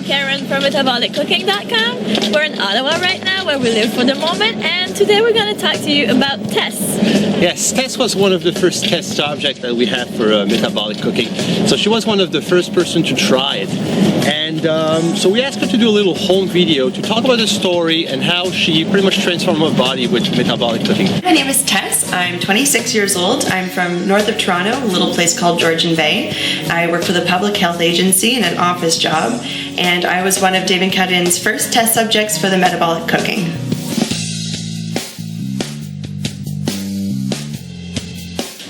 I'm Karen from MetabolicCooking.com. We're in Ottawa right now, where we live for the moment, and today we're going to talk to you about Tess. Yes, Tess was one of the first test subjects that we had for metabolic cooking. So she was one of the first person to try it. And so we asked her to do a little home video to talk about the story and how she pretty much transformed her body with metabolic cooking. My name is Tess. I'm 26 years old. I'm from north of Toronto, a little place called Georgian Bay. I work for the Public Health Agency in an office job, and I was one of Dave and Karin's first test subjects for the metabolic cooking.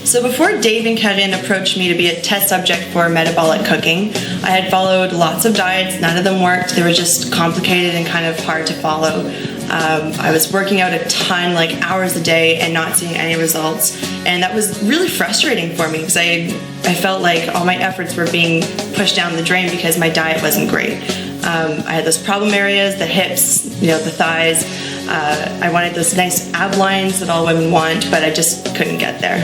So before Dave and Karin approached me to be a test subject for metabolic cooking, I had followed lots of diets. None of them worked. They were just complicated and kind of hard to follow. I was working out a ton, like hours a day, and not seeing any results. And that was really frustrating for me because I felt like all my efforts were being pushed down the drain because my diet wasn't great. I had those problem areas, the hips, the thighs. I wanted those nice ab lines that all women want, but I just couldn't get there.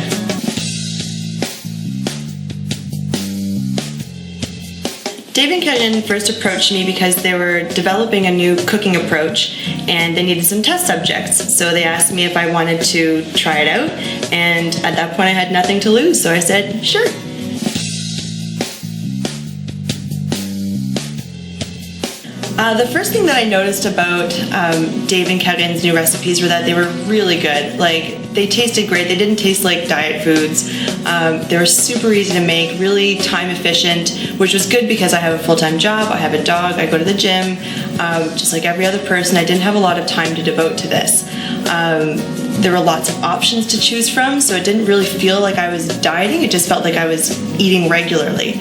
Dave and Karin first approached me because they were developing a new cooking approach and they needed some test subjects. So they asked me if I wanted to try it out, and at that point I had nothing to lose, so I said, sure. The first thing that I noticed about Dave and Karin's new recipes were that they were really good. Like, they tasted great. They didn't taste like diet foods. They were super easy to make, really time efficient, which was good because I have a full-time job, I have a dog, I go to the gym. Just like every other person, I didn't have a lot of time to devote to this. There were lots of options to choose from, so it didn't really feel like I was dieting. It just felt like I was eating regularly.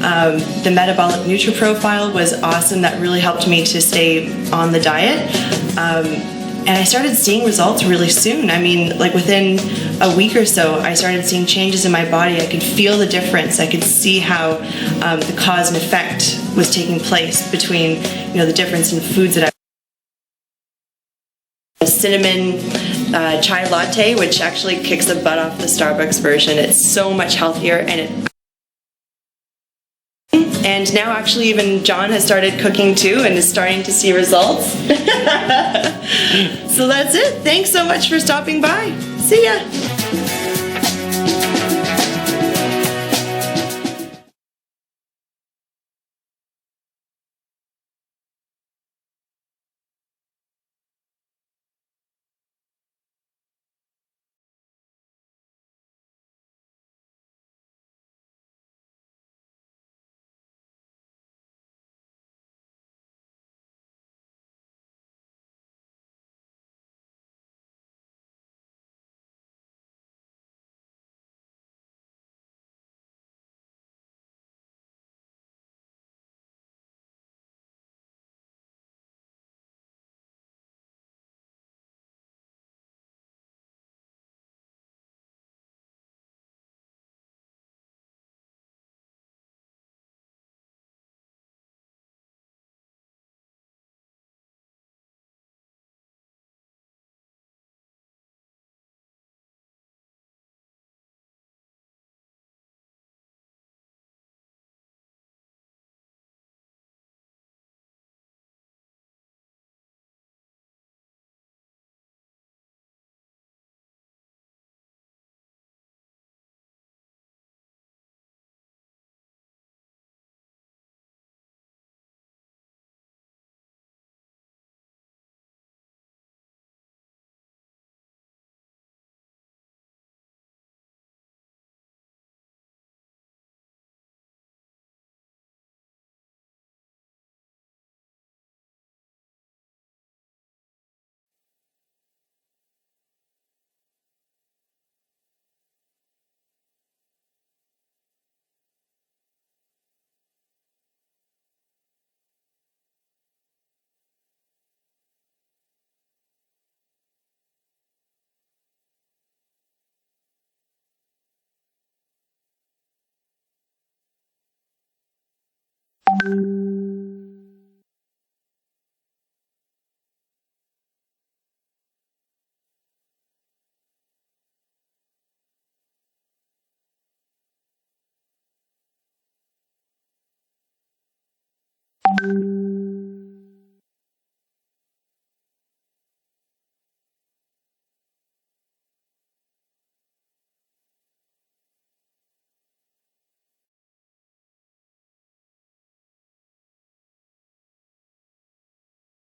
The metabolic NutriProfile was awesome. That really helped me to stay on the diet. And I started seeing results really soon. I mean, like within a week or so, I started seeing changes in my body. I could feel the difference. I could see how the cause and effect was taking place between, the difference in foods that I cinnamon chai latte, which actually kicks the butt off the Starbucks version. It's so much healthier, and now actually even John has started cooking too and is starting to see results. So that's it. Thanks so much for stopping by. See ya.